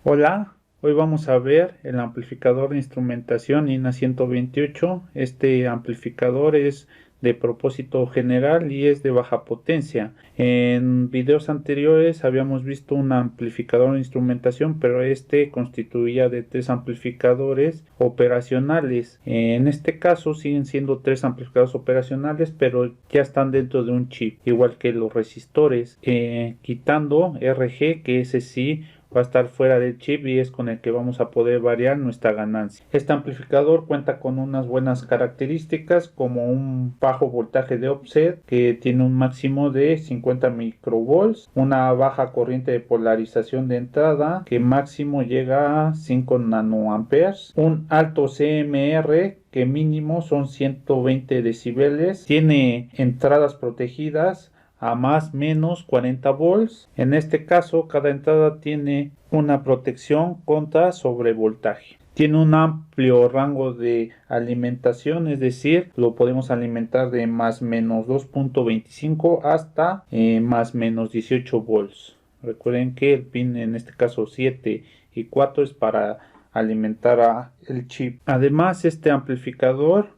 Hola, hoy vamos a ver el amplificador de instrumentación INA 128. Este amplificador es de propósito general y es de baja potencia. En videos anteriores habíamos visto un amplificador de instrumentación, pero este constituía de tres amplificadores operacionales. En este caso siguen siendo tres amplificadores operacionales, pero ya están dentro de un chip, igual que los resistores, quitando RG, que ese sí va a estar fuera del chip y es con el que vamos a poder variar nuestra ganancia. Este amplificador cuenta con unas buenas características como un bajo voltaje de offset que tiene un máximo de 50 microvolts, una baja corriente de polarización de entrada que máximo llega a 5 nanoamperes, un alto CMR que mínimo son 120 decibeles, tiene entradas protegidas a más menos 40 volts. En este caso, cada entrada tiene una protección contra sobrevoltaje. Tiene un amplio rango de alimentación, es decir, lo podemos alimentar de más menos 2.25 hasta más menos 18 volts. Recuerden que el pin, en este caso 7 y 4, es para alimentar a el chip. Además, este amplificador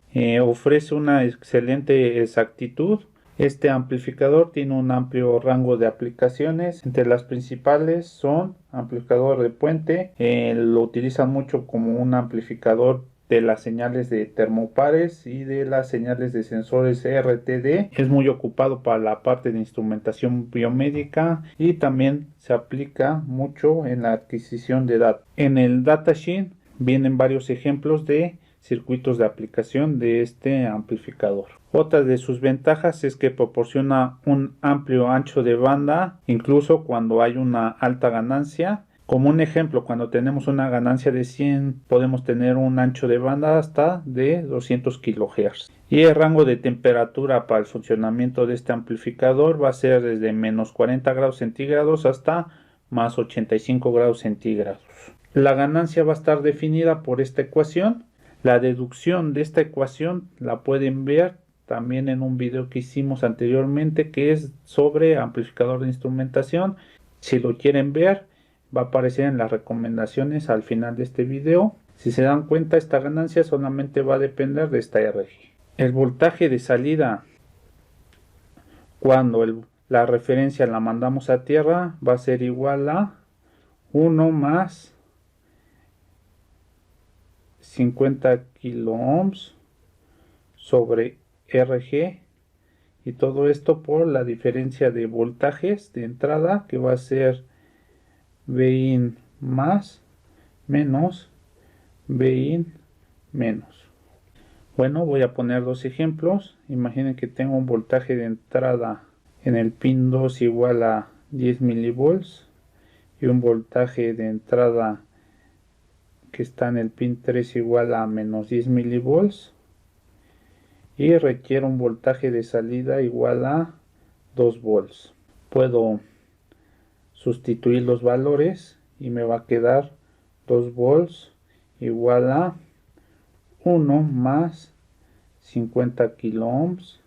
ofrece una excelente exactitud. Este amplificador tiene un amplio rango de aplicaciones. Entre las principales son amplificador de puente. Lo utilizan mucho como un amplificador de las señales de termopares y de las señales de sensores RTD. Es muy ocupado para la parte de instrumentación biomédica y también se aplica mucho en la adquisición de datos. En el datasheet vienen varios ejemplos de circuitos de aplicación de este amplificador. Otra de sus ventajas es que proporciona un amplio ancho de banda, incluso cuando hay una alta ganancia. Como un ejemplo, cuando tenemos una ganancia de 100, podemos tener un ancho de banda hasta de 200 kHz. Y el rango de temperatura para el funcionamiento de este amplificador va a ser desde menos 40 grados centígrados hasta más 85 grados centígrados. La ganancia va a estar definida por esta ecuación. La deducción de esta ecuación la pueden ver también en un video que hicimos anteriormente, que es sobre amplificador de instrumentación. Si lo quieren ver, va a aparecer en las recomendaciones al final de este video. Si se dan cuenta, esta ganancia solamente va a depender de esta RG. El voltaje de salida, cuando la referencia la mandamos a tierra, va a ser igual a 1 más 50 kilo ohms sobre RG, y todo esto por la diferencia de voltajes de entrada, que va a ser Vin más menos Vin menos. Bueno, voy a poner dos ejemplos. Imaginen que tengo un voltaje de entrada en el pin 2 igual a 10 milivolts y un voltaje de entrada que está en el pin 3 igual a menos 10 milivolts, y requiere un voltaje de salida igual a 2 volts. Puedo sustituir los valores y me va a quedar 2 volts igual a 1 más 50 kilo ohms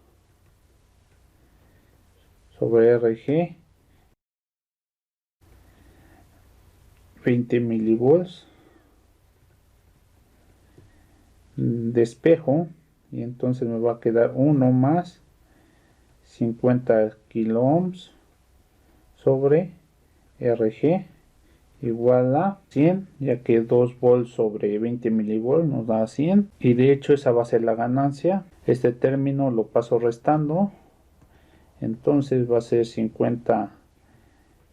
sobre RG, 20 milivolts. Despejo y entonces me va a quedar 1 más 50 kilo ohms sobre RG igual a 100, ya que 2 volts sobre 20 milivolts nos da 100, y de hecho esa va a ser la ganancia. Este término lo paso restando, entonces va a ser 50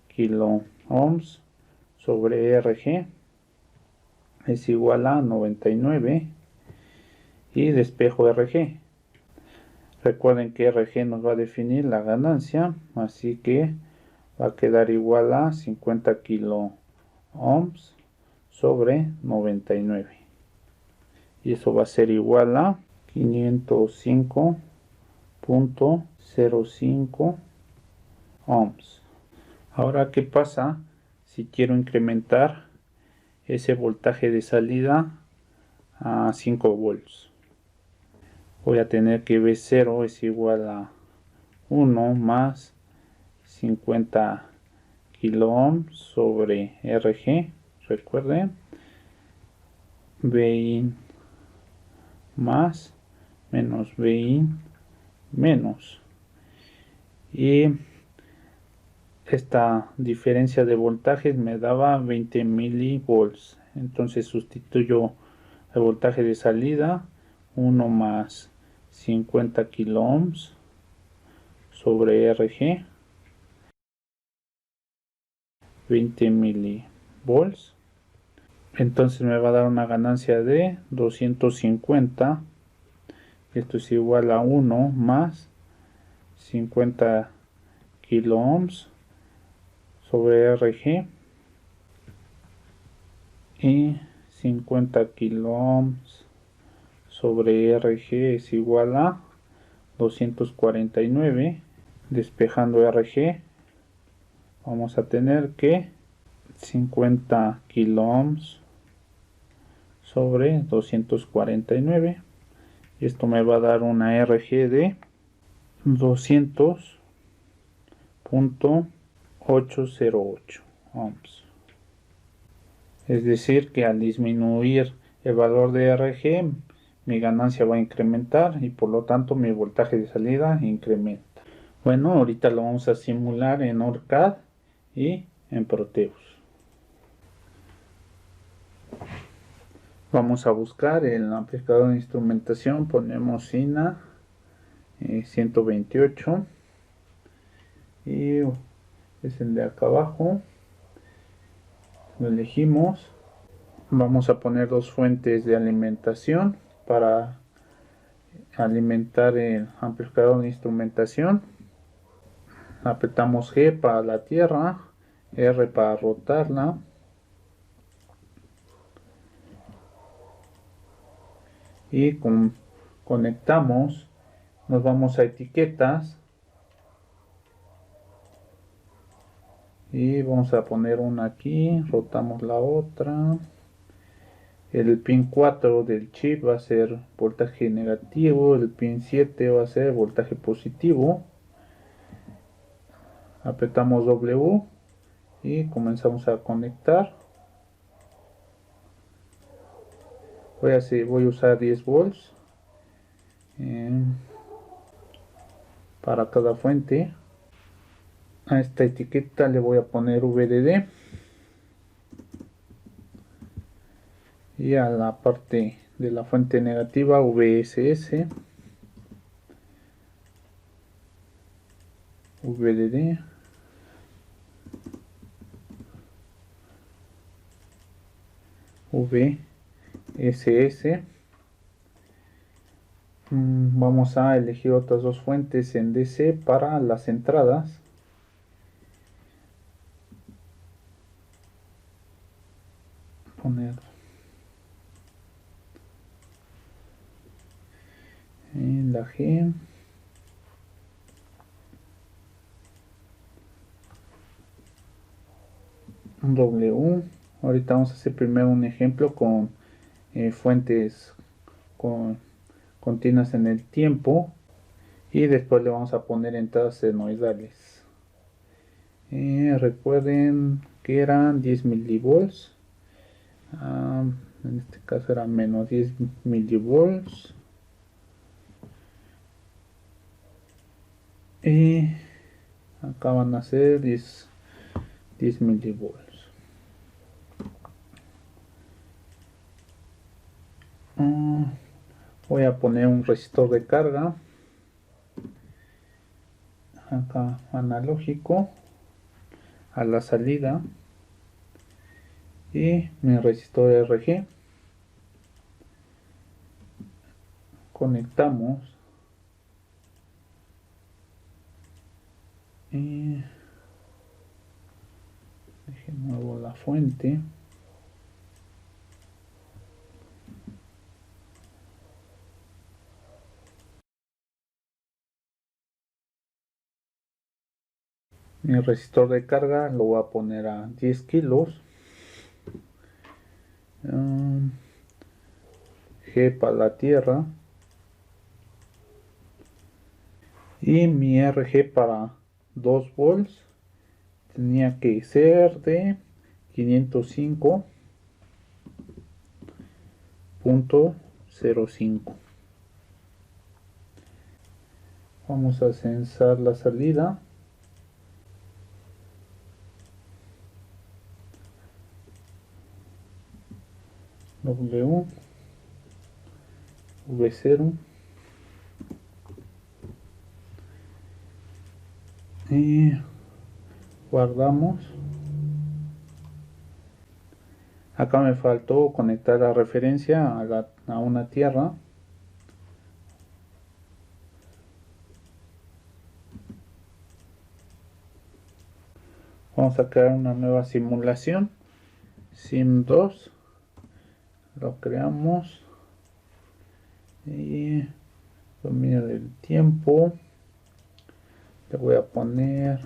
kilo ohms sobre RG es igual a 99, y despejo RG. Recuerden que RG nos va a definir la ganancia, así que va a quedar igual a 50 kilo ohms sobre 99, y eso va a ser igual a 505.05 ohms. Ahora, ¿qué pasa si quiero incrementar ese voltaje de salida a 5 volts? Voy a tener que V0 es igual a 1 más 50 kilo ohms sobre RG. recuerden, Bin más menos Bin menos, y esta diferencia de voltajes me daba 20 milivolts. Entonces sustituyo el voltaje de salida, 1 más 50 kilo ohms sobre RG, 20 milivolts. Entonces me va a dar una ganancia de 250. Esto es igual a 1 más 50 kilo ohms sobre RG, y 50 kilo ohms sobre RG es igual a 249. Despejando RG vamos a tener que 50 kilo ohms sobre 249, y esto me va a dar una RG de 200.808 ohms. Es decir, que al disminuir el valor de RG, mi ganancia va a incrementar y por lo tanto mi voltaje de salida incrementa. Bueno, ahorita lo vamos a simular en OrCAD y en Proteus. Vamos a buscar el amplificador de instrumentación, ponemos SINA 128 y es el de acá abajo, lo elegimos. Vamos a poner dos fuentes de alimentación para alimentar el amplificador de instrumentación. Apretamos G para la tierra, R para rotarla, y conectamos. Nos vamos a etiquetas y vamos a poner una aquí, rotamos la otra. El pin 4 del chip va a ser voltaje negativo, el pin 7 va a ser voltaje positivo. Apretamos W y comenzamos a conectar. Voy a usar 10 volts para cada fuente. A esta etiqueta le voy a poner VDD, y a la parte de la fuente negativa VSS, VDD, VSS. Vamos a elegir otras dos fuentes en DC para las entradas. Poner en la G, W. Ahorita vamos a hacer primero un ejemplo con fuentes continuas en el tiempo, y después le vamos a poner entradas senoidales. Recuerden que eran 10 milivolts, en este caso era menos 10 milivolts, y acá van a ser 10 milivolts. Voy a poner un resistor de carga acá analógico a la salida, y mi resistor RG. Conectamos y deje nuevo la fuente. Mi resistor de carga lo voy a poner a 10 kilos. G para la tierra, y mi RG para 2 volts tenía que ser de 505. 10.05. Vamos a censar la salida. W, V0 y guardamos. Acá me faltó conectar la referencia a una tierra. Vamos a crear una nueva simulación. Sim2. Lo creamos. Y dominio del tiempo. Le voy a poner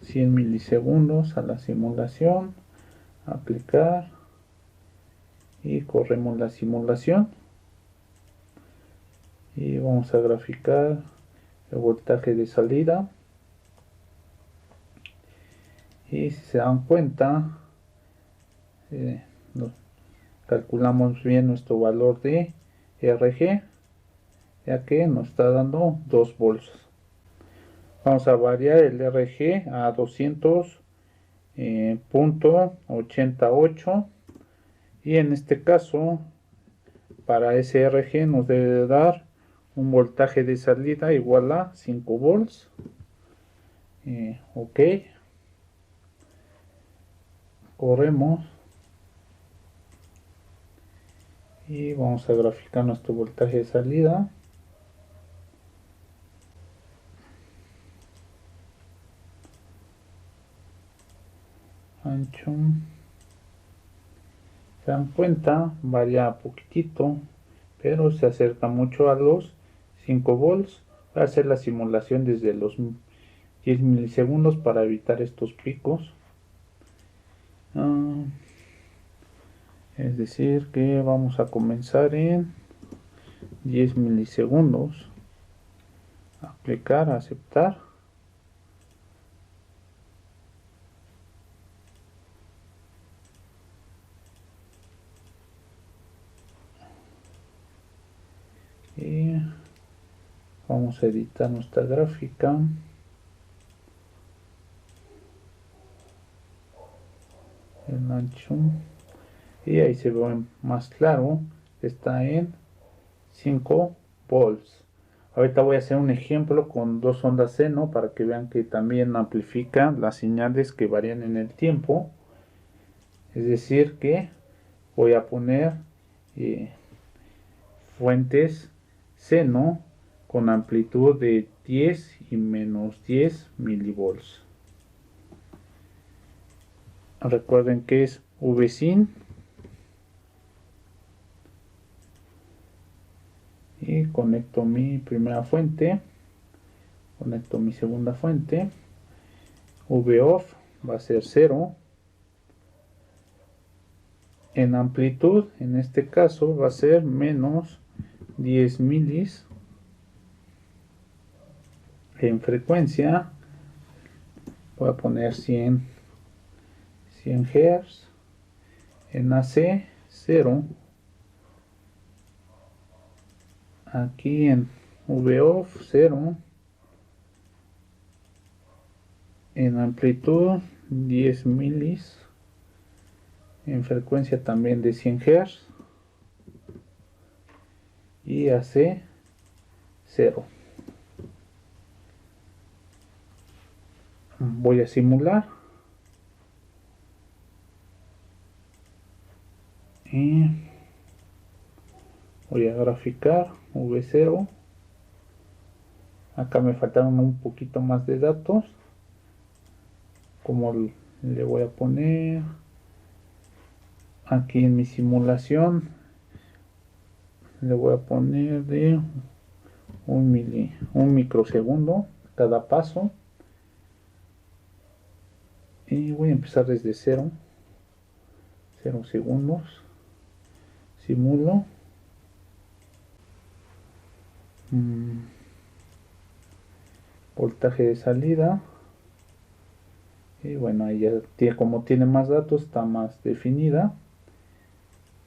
100 milisegundos a la simulación. Aplicar. Y corremos la simulación. Y vamos a graficar el voltaje de salida. Y si se dan cuenta, calculamos bien nuestro valor de RG, ya que nos está dando 2 volts. Vamos a variar el RG a 200.88 y en este caso para ese RG nos debe dar un voltaje de salida igual a 5 volts. Ok, corremos y vamos a graficar nuestro voltaje de salida. Ancho, se dan cuenta, varía poquitito, pero se acerca mucho a los 5 volts. Voy a hacer la simulación desde los 10 milisegundos para evitar estos picos. Es decir que vamos a comenzar en 10 milisegundos. Aplicar, aceptar. Y vamos a editar nuestra gráfica. El ancho. Y ahí se ve más claro. Está en 5 volts. Ahorita voy a hacer un ejemplo con dos ondas seno para que vean que también amplifica las señales que varían en el tiempo. Es decir que voy a poner fuentes seno con amplitud de 10 y menos 10 milivolts. Recuerden que es Vsin. Y conecto mi primera fuente, conecto mi segunda fuente. Voff va a ser 0. En amplitud, en este caso, va a ser menos 10 milis. En frecuencia, voy a poner 100 Hz. En AC, 0. Aquí en Voff, 0. En amplitud, 10 milis. En frecuencia también de 100 Hz. Y AC, 0. Voy a simular. Y voy a graficar V0. Acá me faltaron un poquito más de datos. Como le voy a poner aquí en mi simulación, le voy a poner de un microsegundo cada paso. Y voy a empezar desde 0 segundos. Simulo. Voltaje de salida Y bueno, ahí ya tiene, como tiene más datos, está más definida.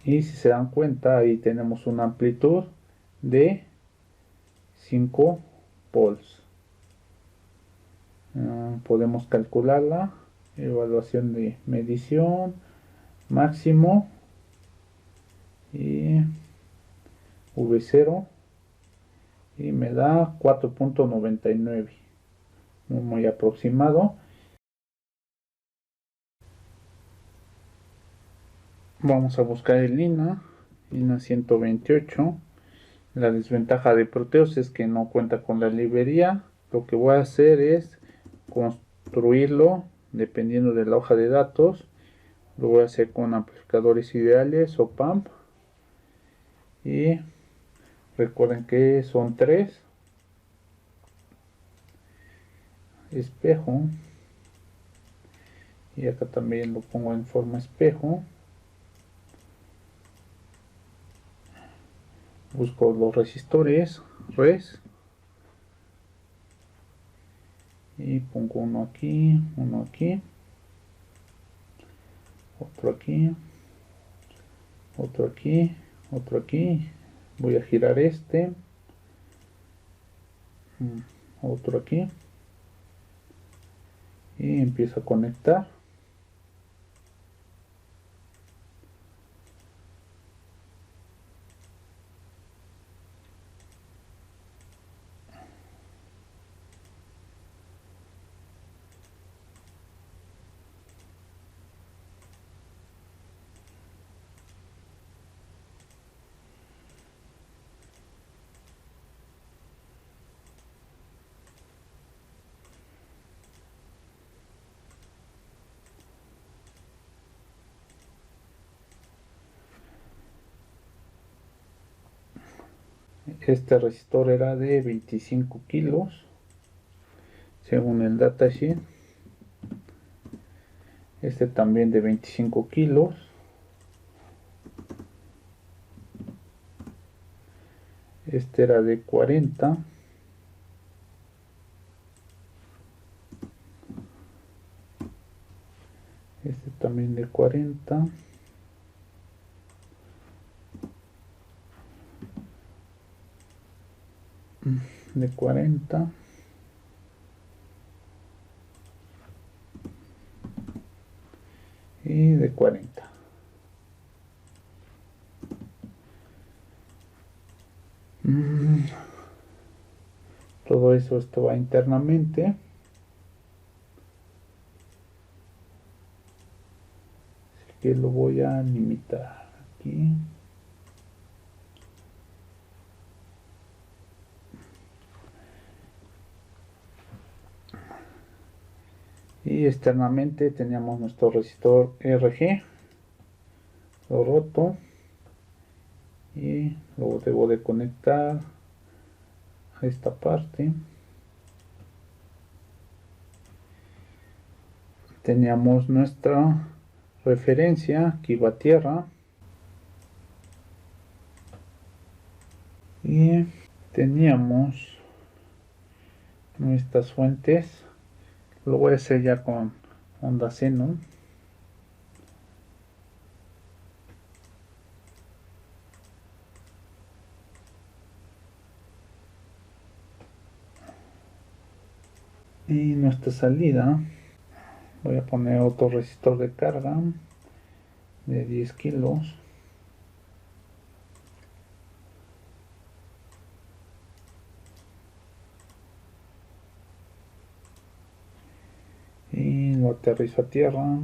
Y si se dan cuenta, ahí tenemos una amplitud de 5 volts. Podemos calcularla. Evaluación de medición máximo y V0 y me da 4.99, muy aproximado. Vamos a buscar el INA 128. La desventaja de Proteus es que no cuenta con la librería. Lo que voy a hacer es construirlo dependiendo de la hoja de datos. Lo voy a hacer con amplificadores ideales o PAMP. Y recuerden que son 3. Espejo. Y acá también lo pongo en forma espejo. Busco los resistores res y pongo uno aquí, otro aquí, otro aquí, otro aquí. Voy a girar este, otro aquí y empiezo a conectar. Este resistor era de 25 kilos según el datasheet. Este también de 25 kilos. Este era de 40. Este también de 40. De 40. Y de 40. Todo eso estaba internamente. Así que lo voy a limitar aquí. Y externamente teníamos nuestro resistor RG. Lo roto. Y lo debo de conectar a esta parte. Teníamos nuestra referencia que iba a tierra. Y teníamos nuestras fuentes. Lo voy a hacer ya con onda Xenon. Y nuestra salida, voy a poner otro resistor de carga de 10 kilos. Y lo aterrizo a tierra.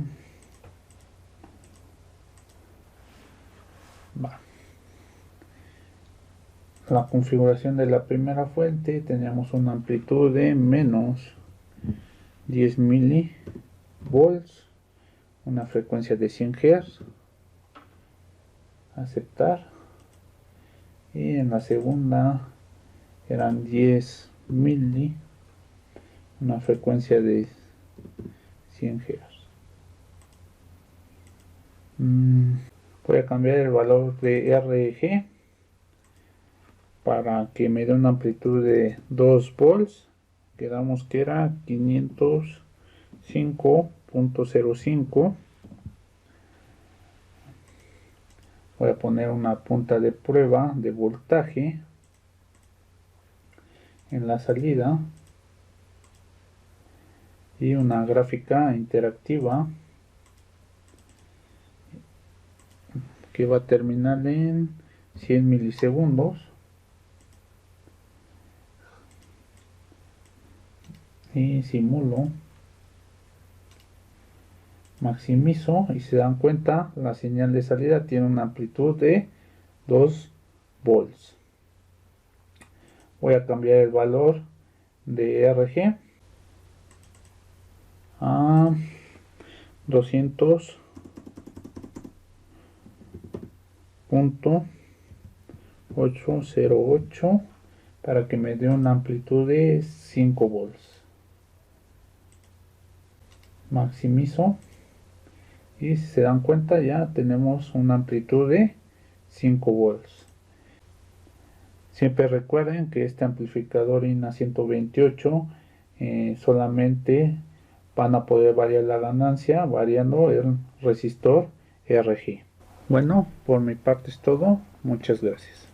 Va. La configuración de la primera fuente, teníamos una amplitud de menos 10 milivolts, una frecuencia de 100 Hz. Aceptar. Y en la segunda eran 10 mili, una frecuencia de 100 Hz. Voy a cambiar el valor de RG para que me dé una amplitud de 2 volts. Quedamos que era 505 2.05. Voy a poner una punta de prueba de voltaje en la salida y una gráfica interactiva que va a terminar en 100 milisegundos. Y simulo, maximizo, y se dan cuenta, la señal de salida tiene una amplitud de 2 volts. Voy a cambiar el valor de RG a 200.808 para que me dé una amplitud de 5 volts. Maximizo, y si se dan cuenta ya tenemos una amplitud de 5 volts. Siempre recuerden que este amplificador INA 128 solamente van a poder variar la ganancia variando el resistor RG. Bueno, por mi parte es todo. Muchas gracias.